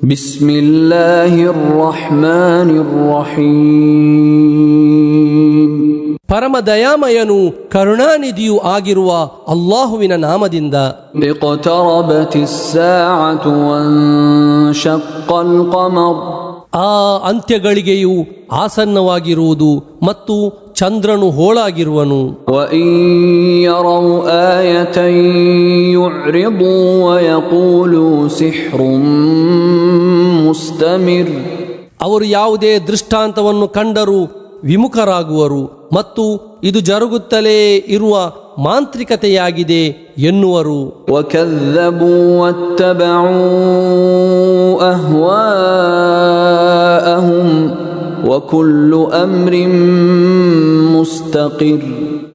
ಬಿಸ್ಮಿಲ್ಲಾಹಿರ್ ರಹ್ಮಾನಿರ್ ರಹೀಮ್. ಪರಮ ದಯಾಮಯನು ಕರುಣಾನಿಧಿಯೂ ಆಗಿರುವ ಅಲ್ಲಾಹುವಿನ ನಾಮದಿಂದ. ಇಕ್ತರಬತಿಸ್ ಸಾಅತು ವನ್ಶಕ್ಕಲ್ ಕಮರ್. ಆ ಅಂತ್ಯಗಳಿಗೆಯೂ ಆಸನ್ನವಾಗಿರುವುದು ಮತ್ತು ಚಂದ್ರನು ಹೋಳಾಗಿರುವನು. ವಇನ್ ಯರೌ ಆಯತನ್ ಯುಅ್ರಿದು ವಯಖೂಲು ಸಿಹ್ರುನ್ ಮುಸ್ತಮಿರ್. ಅವರು ಯಾವುದೇ ದೃಷ್ಟಾಂತವನ್ನು ಕಂಡರೂ ವಿಮುಖರಾಗುವರು ಮತ್ತು ಇದು ಜರುಗುತ್ತಲೇ ಇರುವ ಮಾಂತ್ರಿಕತೆಯಾಗಿದೆ ಎನ್ನುವರು. ವಕzzಬೂ ವತ್ತಬಊ ಅಹ್ವಾಅಹುಂ ವಕುಲ್ಲು ಅಮ್ರಿನ್ ಮುಸ್ತಕಿರ್.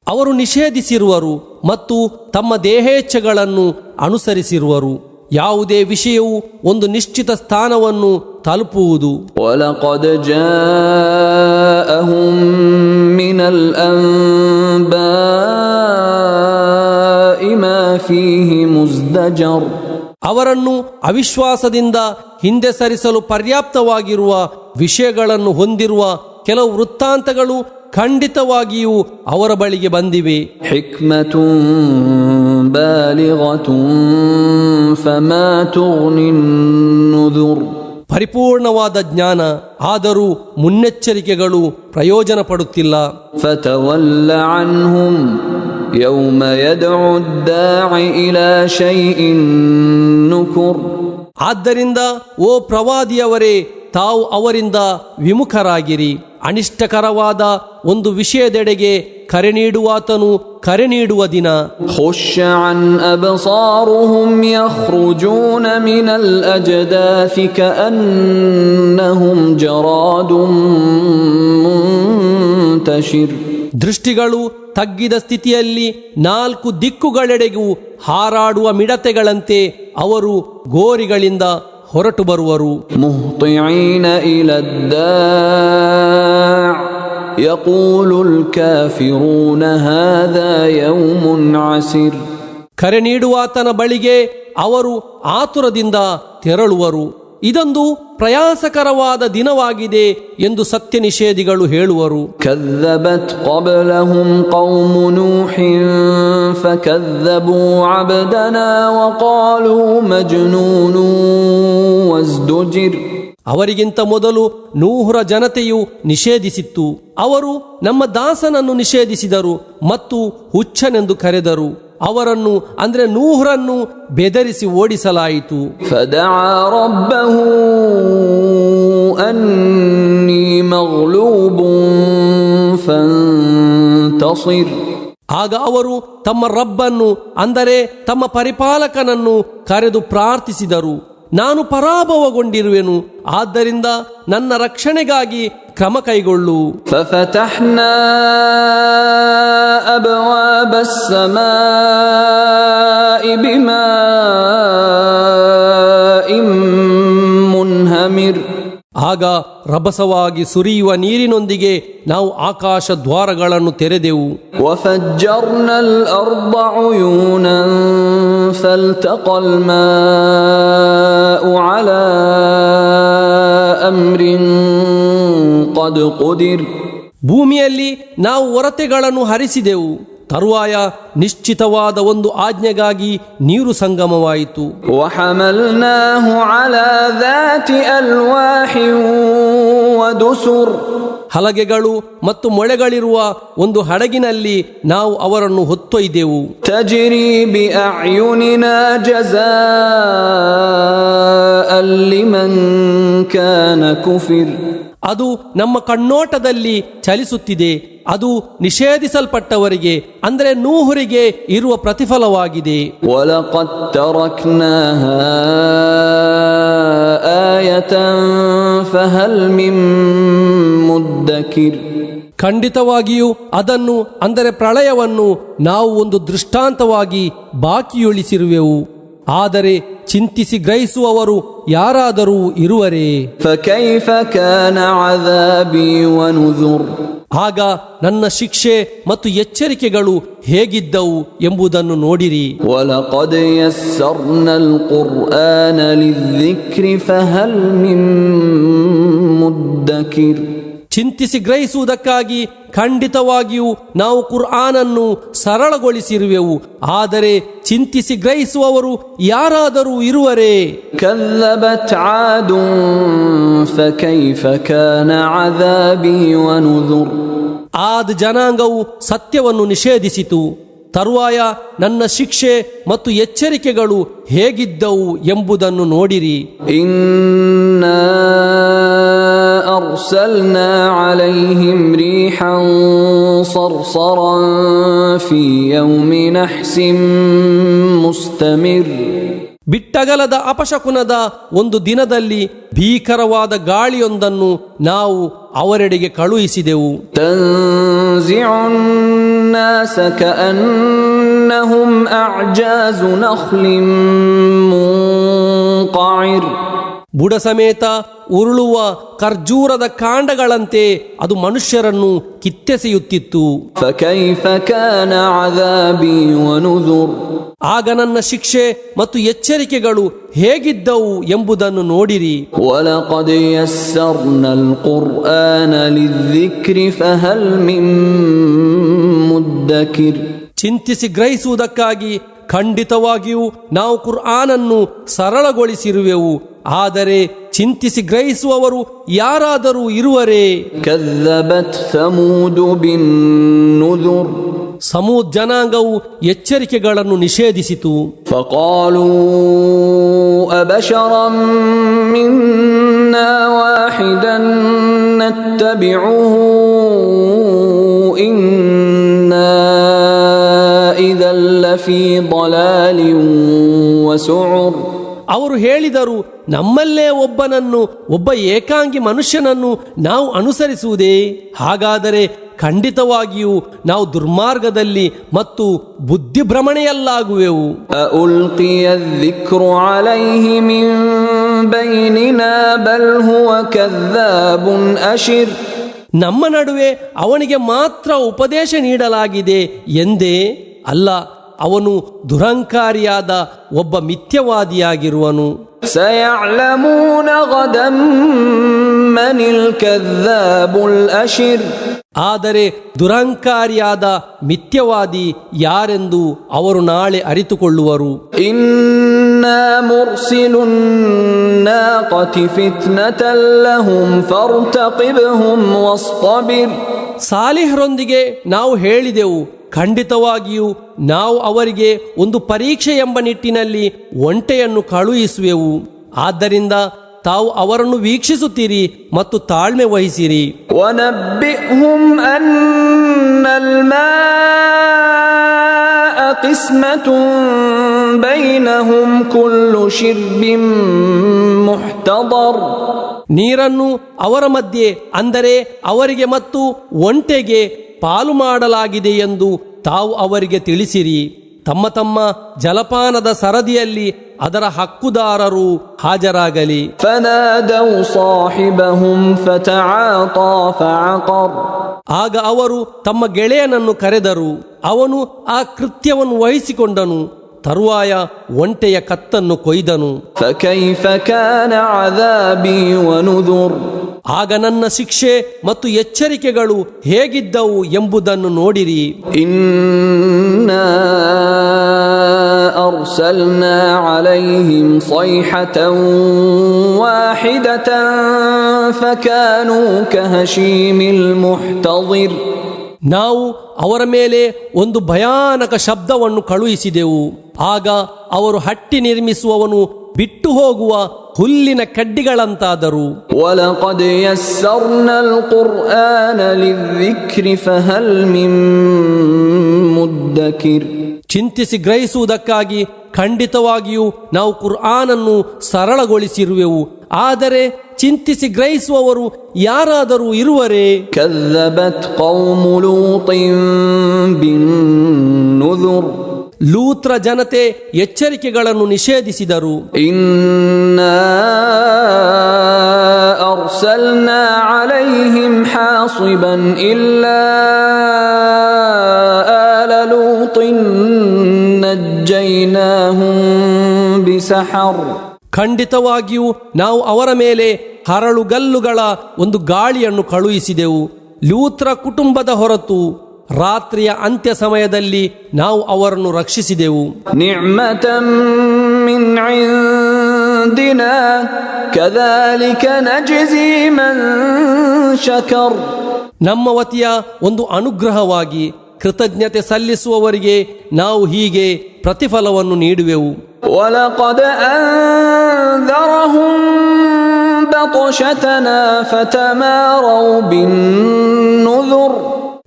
ಅವರು ನಿಷೇಧಿಸಿರುವರು ಮತ್ತು ತಮ್ಮ ದೇಹೇಚ್ಛೆಗಳನ್ನು ಅನುಸರಿಸಿರುವರು. ಯಾವುದೇ ವಿಷಯವು ಒಂದು ನಿಶ್ಚಿತ ಸ್ಥಾನವನ್ನು ತಲುಪುವುದು. ವಲಕದ್ ಜಾಅಹುಂ ಮಿನಲ್ ಅನ್ಬಾಇ ಮಾ ಫೀಹಿ ಮುಜ್ದಜರ್. ಅವರನ್ನು ಅವಿಶ್ವಾಸದಿಂದ ಹಿಂದೆ ಸರಿಸಲು ಪರ್ಯಾಪ್ತವಾಗಿರುವ ವಿಷಯಗಳನ್ನು ಹೊಂದಿರುವ ಕೆಲವು ವೃತ್ತಾಂತಗಳು ಖಂಡಿತವಾಗಿಯೂ ಅವರ ಬಳಿಗೆ ಬಂದಿವೆ. ಹಿಕ್ಮತುನ್ ಬಾಲಿಗತುನ್ ಫಮಾ ತುಗ್ನಿನ್ ನುದುರ್. ಪರಿಪೂರ್ಣವಾದ ಜ್ಞಾನ, ಆದರೂ ಮುನ್ನೆಚ್ಚರಿಕೆಗಳು ಪ್ರಯೋಜನ ಪಡುತ್ತಿಲ್ಲ. ಫತವಲ್ಲ ಅನ್ಹುಂ ಯೌಮ ಯದ್ഉ ದಾಇ ಇಲಾ ಶೈಇನ್ ನುಕುರ್. ಆದ್ದರಿಂದ ಓ ಪ್ರವಾದಿಯವರೇ, ತಾವು ಅವರಿಂದ ವಿಮುಖರಾಗಿರಿ. ಅನಿಷ್ಟಕರವಾದ ಒಂದು ವಿಷಯದೆಡೆಗೆ ಕರೆ ನೀಡುವಾತನು ಕರೆ ನೀಡುವ ದಿನ. ಖುಶ್ಶ ಅನ್ ಅಬ್ಸಾರುಹುಂ ಯಖ್ರುಜೂನ ಮಿನಲ್ ಅಜ್ದಾಥಿ ಕಅನ್ನಹುಂ ಜರಾದುಂ ಮುಂತಶಿರ್. ದೃಷ್ಟಿಗಳು ತಗ್ಗಿದ ಸ್ಥಿತಿಯಲ್ಲಿ ನಾಲ್ಕು ದಿಕ್ಕುಗಳೆಡೆಗೂ ಹಾರಾಡುವ ಮಿಡತೆಗಳಂತೆ ಅವರು ಗೋರಿಗಳಿಂದ ಹೊರಟು ಬರುವರು. ಮುಹ್ತಿഈನ ಇಲದ್ ದಾಇ ಯಖೂಲುಲ್ ಕಾಫಿರೂನ ಹಾದಾ ಯೌಮುನ್ ಅಸಿರ್. ಕರೆ ನೀಡುವಾತನ ಬಳಿಗೆ ಅವರು ಆತುರದಿಂದ ತೆರಳುವರು. ಇದೊಂದು ಪ್ರಯಾಸಕರವಾದ ದಿನವಾಗಿದೆ ಎಂದು ಸತ್ಯ ನಿಷೇಧಿಗಳು ಹೇಳುವರು. ಕzzಬತ್ क़ब्ಲಹುಂ ಕೌಮು ನೂಹಿನ್ ಫಕzzಬೂ ಅಬ್ದನಾ ವಕಾಲೂ ಮಜ್ನೂನ್ ವಜ್ದುಜಿರ್. ಅವರಿಗಿಂತ ಮೊದಲು ನೂಹರ ಜನತೆಯು ನಿಷೇಧಿಸಿತ್ತು. ಅವರು ನಮ್ಮ ದಾಸನನ್ನು ನಿಷೇಧಿಸಿದರು ಮತ್ತು ಹುಚ್ಚನೆಂದು ಕರೆದರು. ಅವರನ್ನು ಅಂದ್ರೆ ನೂಹರನ್ನು ಬೆದರಿಸಿ ಓಡಿಸಲಾಯಿತು. ಫದಆ ರಬ್ಬಹು ಅನ್ನೀ ಮಗ್ಲೂಬುನ್ ಫಂತಸಿರ್. ಆಗ ಅವರು ತಮ್ಮ ರಬ್ಬನ್ನು ಅಂದರೆ ತಮ್ಮ ಪರಿಪಾಲಕನನ್ನು ಕರೆದು ಪ್ರಾರ್ಥಿಸಿದರು, ನಾನು ಪರಾಭವಗೊಂಡಿರುವೆನು, ಆದ್ದರಿಂದ ನನ್ನ ರಕ್ಷಣೆಗಾಗಿ ಕ್ರಮ ಕೈಗೊಳ್ಳು. ಫಫತಹ್ನಾ ಅಬ್ವಾಬಸ್ ಸಲಾಇ ಬಿಮಾಇನ್ ಮುನ್ಹಮಿರ್. ಆಗ ರಭಸವಾಗಿ ಸುರಿಯುವ ನೀರಿನೊಂದಿಗೆ ನಾವು ಆಕಾಶ ದ್ವಾರಗಳನ್ನು ತೆರೆದೆವು. ವಫಜ್ಜರ್ನಲ್ ಅರ್ದ ಉಯೂನನ್ ಫಲ್ತಕಲ್ ಮಾഉ ಅಲಾ ಅಮ್ರಿನ್ ಕದ್ ಕುದಿರ್. ಭೂಮಿಯಲ್ಲಿ ನಾವು ಒರತೆಗಳನ್ನು ಹರಿಸಿದೆವು. ತರುವಾಯ ನಿಶ್ಚಿತವಾದ ಒಂದು ಆಜ್ಞೆಗಾಗಿ ನೀರು ಸಂಗಮವಾಯಿತು. ವಹಮಲ್ನಾಹು ಅಲಾ ذಾತಿ ಅಲ್ವಾಹಿನ್ ವದುಸುರ್. ಹಲಗೆಗಳು ಮತ್ತು ಮೊಳೆಗಳಿರುವ ಒಂದು ಹಡಗಿನಲ್ಲಿ ನಾವು ಅವರನ್ನು ಹೊತ್ತೊಯ್ದೆವು. ತಜ್ರಿ ಬಿಅಯುನಿನಾ ಜಜಾಅನ್ ಲಿಮನ್ ಕಾನ ಕುಫಿರ್. ಅದು ನಮ್ಮ ಕಣ್ಣೋಟದಲ್ಲಿ ಚಲಿಸುತ್ತಿದೆ. ಅದು ನಿಷೇಧಿಸಲ್ಪಟ್ಟವರಿಗೆ ಅಂದರೆ ನೂಹರಿಗೆ ಇರುವ ಪ್ರತಿಫಲವಾಗಿದೆ. ವಲಕದ್ ತರಕ್ನಾಹಾ ಆಯತನ್ ಫಹಲ್ ಮಿನ್ ಮುದ್ದಕಿರ್. ಖಂಡಿತವಾಗಿಯೂ ಅದನ್ನು ಅಂದರೆ ಪ್ರಳಯವನ್ನು ನಾವು ಒಂದು ದೃಷ್ಟಾಂತವಾಗಿ ಬಾಕಿಯುಳಿಸಿರುವೆವು. ಆದರೆ ಚಿಂತಿಸಿ ಗ್ರಹಿಸುವವರು ಯಾರಾದರೂ ಇರುವರೇ? ಫಕೈಫ ಕಾನ ಅಜಾಬಿ ವನುಜುರ್. ಆಗ ನನ್ನ ಶಿಕ್ಷೆ ಮತ್ತು ಎಚ್ಚರಿಕೆಗಳು ಹೇಗಿದ್ದವು ಎಂಬುದನ್ನು ನೋಡಿರಿ. وَلَقَدْ يَسَّرْنَا الْقُرْآنَ لِلذِّكْرِ فَهَلْ مِن مُّدَّكِرٍ. ಚಿಂತಿಸಿ ಗ್ರಹಿಸುವುದಕ್ಕಾಗಿ ಖಂಡಿತವಾಗಿಯೂ ನಾವು ಕುರ್ಆನನ್ನು ಸರಳಗೊಳಿಸಿರುವೆವು, ಆದರೆ ಚಿಂತಿಸಿ ಗ್ರಹಿಸುವವರು ಯಾರಾದರೂ ಇರುವರೇ? كَذَّبَتْ عَادٌ فَكَيْفَ كَانَ عَذَابِي وَنُذُرِ. ಆದ್ ಜನಾಂಗವು ಸತ್ಯವನ್ನು ನಿಷೇಧಿಸಿತು. ತರುವಾಯ ನನ್ನ ಶಿಕ್ಷೆ ಮತ್ತು ಎಚ್ಚರಿಕೆಗಳು ಹೇಗಿದ್ದವು ಎಂಬುದನ್ನು ನೋಡಿರಿ. إِنَّا أَرْسَلْنَا عَلَيْهِمْ رِيحًا صَرْصَرًا فِي يَوْمِ نَحْسٍ مُسْتَمِرٍّ. ಬಿಟ್ಟಗಲದ ಅಪಶಕುನದ ಒಂದು ದಿನದಲ್ಲಿ ಭೀಕರವಾದ ಗಾಳಿಯೊಂದನ್ನು ನಾವು ಅವರೆಡೆಗೆ ಕಳುಹಿಸಿದೆವು. تنزع الناس كأنهم أعجاز نخل منقعر. ಬುಡ ಸಮೇತ ಉರುಳುವ ಖರ್ಜೂರದ ಕಾಂಡಗಳಂತೆ ಅದು ಮನುಷ್ಯರನ್ನು ಕಿತ್ತೆಸೆಯುತ್ತಿತ್ತು. فكيف كان عذابي ونذر. ಆಗ ನನ್ನ ಶಿಕ್ಷೆ ಮತ್ತು ಎಚ್ಚರಿಕೆಗಳು ಹೇಗಿದ್ದವು ಎಂಬುದನ್ನು ನೋಡಿರಿ. ولقد يسرنا القرآن للذكر فهل من مدكر. ಚಿಂತಿಸಿ ಗ್ರಹಿಸುವುದಕ್ಕಾಗಿ ಖಂಡಿತವಾಗಿಯೂ ನಾವು ಕುರ್ಆನನ್ನು ಸರಳಗೊಳಿಸಿರುವೆವು, ಆದರೆ ಚಿಂತಿಸಿ ಗ್ರಹಿಸುವವರು ಯಾರಾದರೂ ಇರುವರೇ? كذبت ثمود بالنذر. ಸಮೂದ್ ಜನಾಂಗವು ಎಚ್ಚರಿಕೆಗಳನ್ನು ನಿಷೇಧಿಸಿತು. فقالوا أبشرا منا واحدا نتبعه إنا إذا لفي ضلال وسعر. ಅವರು ಹೇಳಿದರು, ನಮ್ಮಲ್ಲೇ ಒಬ್ಬ ಏಕಾಂಗಿ ಮನುಷ್ಯನನ್ನು ನಾವು ಅನುಸರಿಸುವುದೇ? ಹಾಗಾದರೆ ಖಂಡಿತವಾಗಿಯೂ ನಾವು ದುರ್ಮಾರ್ಗದಲ್ಲಿ ಮತ್ತು ಬುದ್ಧಿಭ್ರಮಣೆಯಲ್ಲಾಗುವೆವು. أألقي الذكر عليه من بيننا بل هو كذاب أشر. ನಮ್ಮ ನಡುವೆ ಅವನಿಗೆ ಮಾತ್ರ ಉಪದೇಶ ನೀಡಲಾಗಿದೆ ಎಂದೇ? ಅಲ್ಲ, ಅವನು ದುರಂಕಾರಿಯಾದ ಒಬ್ಬ ಮಿಥ್ಯವಾದಿಯಾಗಿರುವನು. سيعلمون غدا من الكذاب الأشر. ಆದರೆ ದುರಂಕಾರಿಯಾದ ಮಿಥ್ಯವಾದಿ ಯಾರೆಂದು ಅವರು ನಾಳೆ ಅರಿತುಕೊಳ್ಳುವರು. إنا مرسل الناقة فتنة لهم فارتقبهم واصطبر. ಸಾಲಿಹರೊಂದಿಗೆ ನಾವು ಹೇಳಿದೆವು, ಖಂಡಿತವಾಗಿಯೂ ನಾವು ಅವರಿಗೆ ಒಂದು ಪರೀಕ್ಷೆ ಎಂಬ ನಿಟ್ಟಿನಲ್ಲಿ ಒಂಟೆಯನ್ನು ಕಳುಹಿಸುವೆವು. ಆದ್ದರಿಂದ ತಾವು ಅವರನ್ನು ವೀಕ್ಷಿಸುತ್ತೀರಿ ಮತ್ತು ತಾಳ್ಮೆ ವಹಿಸಿರಿ. وَنَبِّئْهُمْ أَنَّ الْمَاءَ قِسْمَةٌ بَيْنَهُمْ كُلُّ شِرْبٍ مُحْتَضَرٍ. ನೀರನ್ನು ಅವರ ಮಧ್ಯೆ, ಅಂದರೆ ಅವರಿಗೆ ಮತ್ತು ಒಂಟೆಗೆ ಪಾಲು ಮಾಡಲಾಗಿದೆ ಎಂದು ತಾವು ಅವರಿಗೆ ತಿಳಿಸಿರಿ. ತಮ್ಮ ತಮ್ಮ ಜಲಪಾನದ ಸರದಿಯಲ್ಲಿ ಅದರ ಹಕ್ಕುದಾರರು ಹಾಜರಾಗಲಿ. فَنَادَوْا صَاحِبَهُمْ فَتَعَاطَى فَعَقَرَ. ಆಗ ಅವರು ತಮ್ಮ ಗೆಳೆಯನನ್ನು ಕರೆದರು, ಅವನು ಆ ಕೃತ್ಯವನ್ನು ವಹಿಸಿಕೊಂಡನು. ತರುವಾಯ ಒಂಟೆಯ ಕತ್ತನ್ನು ಕೊಯ್ದನು. فَكَيْفَ كَانَ عَذَابِي وَنُذُرِ. ಆಗ ನನ್ನ ಶಿಕ್ಷೆ ಮತ್ತು ಎಚ್ಚರಿಕೆಗಳು ಹೇಗಿದ್ದವು ಎಂಬುದನ್ನು ನೋಡಿರಿ. إِنَّا أَرْسَلْنَا عَلَيْهِمْ صَيْحَةً وَاحِدَةً فَكَانُوا كَهَشِيمِ الْمُحْتَظِرِ. ನಾವು ಅವರ ಮೇಲೆ ಒಂದು ಭಯಾನಕ ಶಬ್ದವನ್ನು ಕಳುಹಿಸಿದೆವು. ಆಗ ಅವರು ಹಟ್ಟಿ ನಿರ್ಮಿಸುವವನು ಬಿಟ್ಟು ಹೋಗುವ ಹುಲ್ಲಿನ ಕಡ್ಡಿಗಳಂತಾದರು. وَلَقَدْ يَسَّرْنَا الْقُرْآنَ لِلذِّكْرِ فَهَلْ مِن مُّدَّكِرٍ. ಚಿಂತಿಸಿ ಗ್ರಹಿಸುವುದಕ್ಕಾಗಿ ಖಂಡಿತವಾಗಿಯೂ ನಾವು ಕುರ್ಆನನ್ನು ಸರಳಗೊಳಿಸಿರುವೆವು, ಆದರೆ ಚಿಂತಿಸಿ ಗ್ರಹಿಸುವವರು ಯಾರಾದರೂ ಇರುವರೇ? كذبت قوم لوط بالنذر. ಲೂತ್ರ ಜನತೆ ಎಚ್ಚರಿಕೆಗಳನ್ನು ನಿಷೇಧಿಸಿದರು. إنا أرسلنا عليهم حاصبا إلا آل لوط نجيناهم بسحر. ಖಂಡಿತವಾಗಿಯೂ ನಾವು ಅವರ ಮೇಲೆ ಹರಳುಗಲ್ಲುಗಳ ಒಂದು ಗಾಳಿಯನ್ನು ಕಳುಹಿಸಿದೆವು. ಲೂತ್ರ ಕುಟುಂಬದ ಹೊರತು ರಾತ್ರಿಯ ಅಂತ್ಯ ಸಮಯದಲ್ಲಿ ನಾವು ಅವರನ್ನು ರಕ್ಷಿಸಿದೆವು. ನಿಅಮತಂ ಮಿನ್ ಇಂದಿನಾ ಕದಾಲಿಕ ನಜ್ಜಿ ಮನ್ ಶಕರ್. ನಮ್ಮ ವತಿಯ ಒಂದು ಅನುಗ್ರಹವಾಗಿ ಕೃತಜ್ಞತೆ ಸಲ್ಲಿಸುವವರಿಗೆ ನಾವು ಹೀಗೆ ಪ್ರತಿಫಲವನ್ನು ನೀಡುವೆವು. ವಲಕದ್ ಅನ್ದರಹುಂ ಬತಶತನಾ ಫತಮಾರೌ ಬಿನ್ನುದುರ್.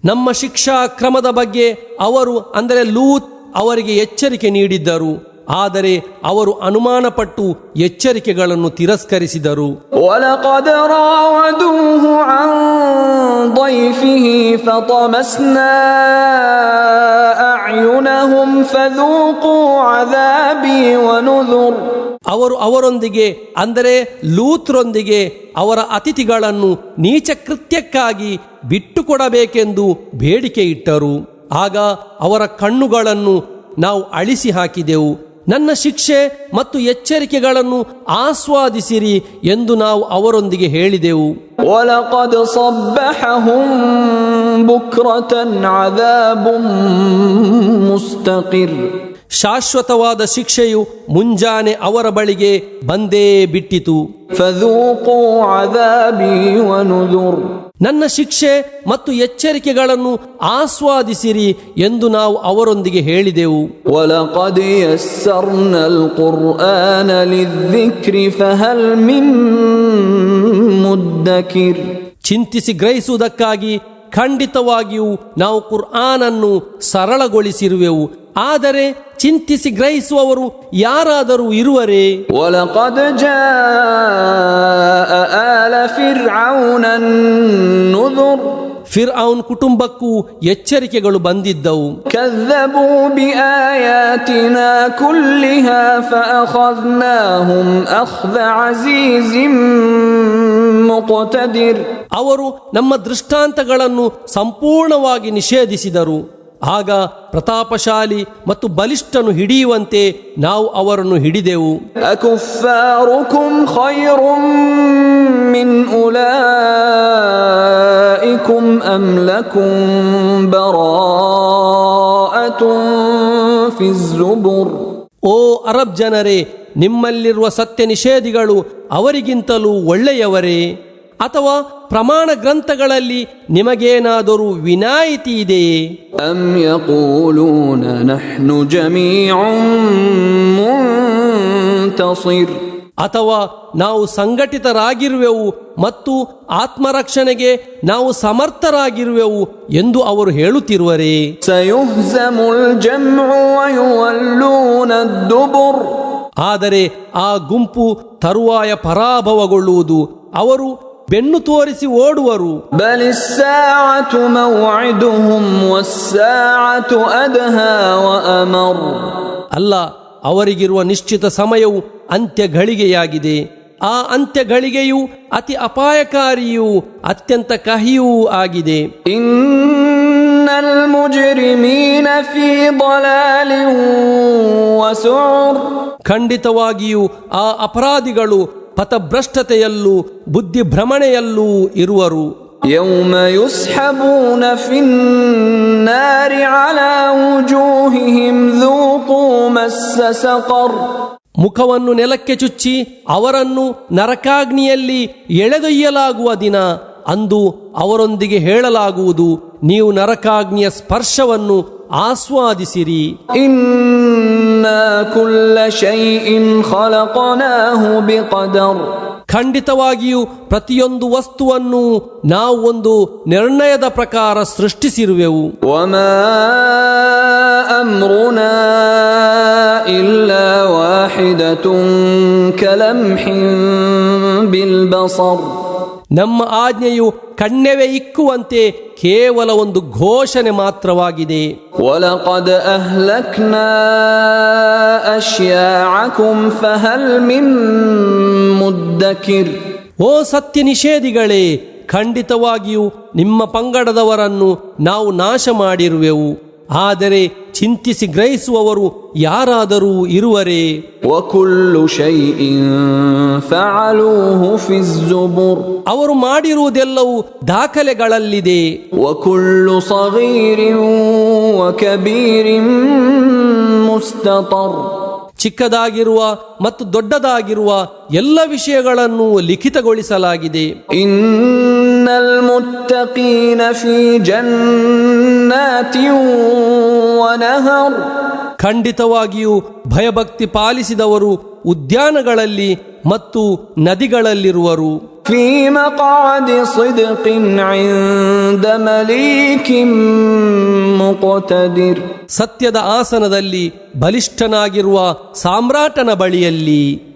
ನಮ್ಮ ಶಿಕ್ಷಾ ಕ್ರಮದ ಬಗ್ಗೆ ಅವರು ಅಂದರೆ ಲೂತ್ ಅವರಿಗೆ ಎಚ್ಚರಿಕೆ ನೀಡಿದ್ದರು, ಆದರೆ ಅವರು ಅನುಮಾನಪಟ್ಟು ಎಚ್ಚರಿಕೆಗಳನ್ನು ತಿರಸ್ಕರಿಸಿದರು. ವಲಕದ್ ರಾವದೂಹು ಅನ್ ضيفಿಹಿ ಫತಮಸ್ನಾ ಅಅಯುನಹುಂ ಫذوقوا عذابي ونذر. ಅವರು ಅವರೊಂದಿಗೆ ಅಂದರೆ ಲೂತ್ರೊಂದಿಗೆ ಅವರ ಅತಿಥಿಗಳನ್ನು ನೀಚ ಕೃತ್ಯಕ್ಕಾಗಿ ಬಿಟ್ಟುಕೊಡಬೇಕೆಂದು ಬೇಡಿಕೆ ಇಟ್ಟರು. ಆಗ ಅವರ ಕಣ್ಣುಗಳನ್ನು ನಾವು ಅಳಿಸಿ ಹಾಕಿದೆವು. ನನ್ನ ಶಿಕ್ಷೆ ಮತ್ತು ಎಚ್ಚರಿಕೆಗಳನ್ನು ಆಸ್ವಾದಿಸಿರಿ ಎಂದು ನಾವು ಅವರೊಂದಿಗೆ ಹೇಳಿದೆವು. ವಲಕದ್ ಸಬ್ಬಹಹುಂ ಬುಕ್ರತನ್ ಅದಾಬುಂ ಮುಸ್ತಕಿರ್. ಶಾಶ್ವತವಾದ ಶಿಕ್ಷೆಯು ಮುಂಜಾನೆ ಅವರ ಬಳಿಗೆ ಬಂದೇ ಬಿಟ್ಟಿತು. ಫذوقوا عذابي ونذر. ನನ್ನ ಶಿಕ್ಷೆ ಮತ್ತು ಎಚ್ಚರಿಕೆಗಳನ್ನು ಆಸ್ವಾದಿಸಿರಿ ಎಂದು ನಾವು ಅವರೊಂದಿಗೆ ಹೇಳಿದೆವು. ವಲಕದ್ ಯಸ್ಸರ್ನಲ್ ಕುರ್ಆನ ಲಿದ್ದಿಕ್ರಿ ಫಹಲ್ ಮಿನ್ ಮುದ್ದಕಿರ್. ಚಿಂತಿಸಿ ಗ್ರಹಿಸುವುದಕ್ಕಾಗಿ ಖಂಡಿತವಾಗಿಯೂ ನಾವು ಕುರ್ಆನನ್ನು ಸರಳಗೊಳಿಸಿರುವೆವು, ಆದರೆ ಚಿಂತಿಸಿ ಗ್ರಹಿಸುವವರು ಯಾರಾದರೂ ಇರುವರೇ? ವಲಕದ್ ಜಾಅ ಆಲ ಫಿರ್ಔನ ನುದುರ್. ಫಿರ್ಔನ್ ಕುಟುಂಬಕ್ಕೂ ಎಚ್ಚರಿಕೆಗಳು ಬಂದಿದ್ದವು. ಕذಬೂ ಬಿಆಯಾತಿನಾ ಕುಲ್ಲಿಹಾ ಫಅಖذನಾಹುಂ ಅಖ್ದ ಅಜೀಜಿಂ ಮುಕ್ತದಿರ್. ಅವರು ನಮ್ಮ ದೃಷ್ಟಾಂತಗಳನ್ನು ಸಂಪೂರ್ಣವಾಗಿ ನಿಷೇಧಿಸಿದರು. ಆಗ ಪ್ರತಾಪಶಾಲಿ ಮತ್ತು ಬಲಿಷ್ಠನು ಹಿಡಿಯುವಂತೆ ನಾವು ಅವರನ್ನು ಹಿಡಿದೆವು. ಅಕುಫಾರುಕುಂ ಖೈರುಂ ಮಿನ್ ಉಲಾಯಿಕುಂ ಅಂ ಲಕುಂ ಬರಾಅತುಂ ಫಿಜ್ ಜುಬುರ್. ಓ ಅರಬ್ ಜನರೇ, ನಿಮ್ಮಲ್ಲಿರುವ ಸತ್ಯ ನಿಷೇಧಿಗಳು ಅವರಿಗಿಂತಲೂ ಒಳ್ಳೆಯವರೇ? ಅಥವಾ ಪ್ರಮಾಣ ಗ್ರಂಥಗಳಲ್ಲಿ ನಿಮಗೇನಾದರೂ ವಿನಾಯಿತಿ ಇದೆಯೇ? ಅಂ ಯಕೂಲೂನ ನಹ್ನು ಜಮೀಉಂ ಮುಂತಸಿರ್. ಅಥವಾ ನಾವು ಸಂಘಟಿತರಾಗಿರುವೆವು ಮತ್ತು ಆತ್ಮರಕ್ಷಣೆಗೆ ನಾವು ಸಮರ್ಥರಾಗಿರುವೆವು ಎಂದು ಅವರು ಹೇಳುತ್ತಿರುವರೇ? ಸಯುಹ್ಜಮುಲ್ ಜಮ್ഉ ವಯುವಲ್ಲೂನ ದುಬುರ್. ಆದರೆ ಆ ಗುಂಪು ತರುವಾಯ ಪರಾಭವಗೊಳ್ಳುವುದು, ಅವರು ಬೆನ್ನು ತೋರಿಸಿ ಓಡುವರು. ಬಲಿಸ್ಸಾಅತು ಮೌಇದುಹುಂ ವಸ್ಸಾಅತು ಅದ್ಹಾ ವಅಮರ್. ಅಲ್ಲ, ಅವರಿಗಿರುವ ನಿಶ್ಚಿತ ಸಮಯವು ಅಂತ್ಯ ಘಳಿಗೆಯಾಗಿದೆ. ಆ ಅಂತ್ಯ ಘಳಿಗೆಯು ಅತಿ ಅಪಾಯಕಾರಿಯೂ ಅತ್ಯಂತ ಕಹಿಯೂ ಆಗಿದೆ. ಇನ್ನಲ್ ಮುಜ್ರಿಮೀನ ಫೀ ضಲಾಲಿನ್ ವಸುರ್. ಖಂಡಿತವಾಗಿಯೂ ಆ ಅಪರಾಧಿಗಳು ಪಥಭ್ರಷ್ಟತೆಯಲ್ಲೂ ಬುದ್ಧಿಭ್ರಮಣೆಯಲ್ಲೂ ಇರುವರು. ಯೌಮ ಯುಸ್ಹಬೂನ ಫಿನ್ನಾರಿ ಅಲಾ ವುಜೂಹಿಹಿಂ ذೂಕೂ ಮಸ್ಸ ಸಕರ್. ಮುಖವನ್ನು ನೆಲಕ್ಕೆ ಚುಚ್ಚಿ ಅವರನ್ನು ನರಕಾಗ್ನಿಯಲ್ಲಿ ಎಳೆದೊಯ್ಯಲಾಗುವ ದಿನ. ಅಂದು ಅವರೊಂದಿಗೆ ಹೇಳಲಾಗುವುದು, ನೀವು ನರಕಾಗ್ನಿಯ ಸ್ಪರ್ಶವನ್ನು ಆಸ್ವಾದಿಸಿರಿ. ಇನ್ನಾ ಕುಲ್ಲ ಶೈಇನ್ ಖಲಕನಾಹು ಬಿಕದರ್. ಖಂಡಿತವಾಗಿಯೂ ಪ್ರತಿಯೊಂದು ವಸ್ತುವನ್ನು ನಾವು ಒಂದು ನಿರ್ಣಯದ ಪ್ರಕಾರ ಸೃಷ್ಟಿಸಿರುವೆವು. ವಮಾ ಅಮ್ರುನಾ ಇಲ್ಲಾ ವಾಹಿದತುನ್ ಕಲಮ್ಹಿನ್ ಬಿಲ್ ಬಸರ್. ನಮ್ಮ ಆಜ್ಞೆಯು ಕಣ್ಣೆವೆ ಇಕ್ಕುವಂತೆ ಕೇವಲ ಒಂದು ಘೋಷಣೆ ಮಾತ್ರವಾಗಿದೆ. ವಲಕದ್ ಅಹ್ಲಕ್ನಾ ಅಶ್ಯಾಅಕುಂ ಫಹಲ್ ಮಿನ್ ಮುದ್ದಕಿರ್. ಓ ಸತ್ಯ ನಿಷೇಧಿಗಳೇ, ಖಂಡಿತವಾಗಿಯೂ ನಿಮ್ಮ ಪಂಗಡದವರನ್ನು ನಾವು ನಾಶ ಮಾಡಿರುವೆವು. ಆದರೆ ಚಿಂತಿಸಿ ಗ್ರಹಿಸುವವರು ಯಾರಾದರೂ ಇರುವರೇ? وكل شيء فعلوه في الزبر ಅವರು ಮಾಡಿರುವುದೆಲ್ಲವೂ ದಾಖಲೆಗಳಲ್ಲಿದೆ. وكل صغير وكبير مستطر ಚಿಕ್ಕದಾಗಿರುವ ಮತ್ತು ದೊಡ್ಡದಾಗಿರುವ ಎಲ್ಲ ವಿಷಯಗಳನ್ನು ಲಿಖಿತಗೊಳಿಸಲಾಗಿದೆ. إن المتقين في جنات ونهر ಖಂಡಿತವಾಗಿಯೂ ಭಯಭಕ್ತಿ ಪಾಲಿಸಿದವರು ಉದ್ಯಾನಗಳಲ್ಲಿ ಮತ್ತು ನದಿಗಳಲ್ಲಿರುವರು. في مقعد صدق عند مليك مقتدر ಸತ್ಯದ ಆಸನದಲ್ಲಿ ಬಲಿಷ್ಠನಾಗಿರುವ ಸಾಮ್ರಾಟನ ಬಳಿಯಲ್ಲಿ.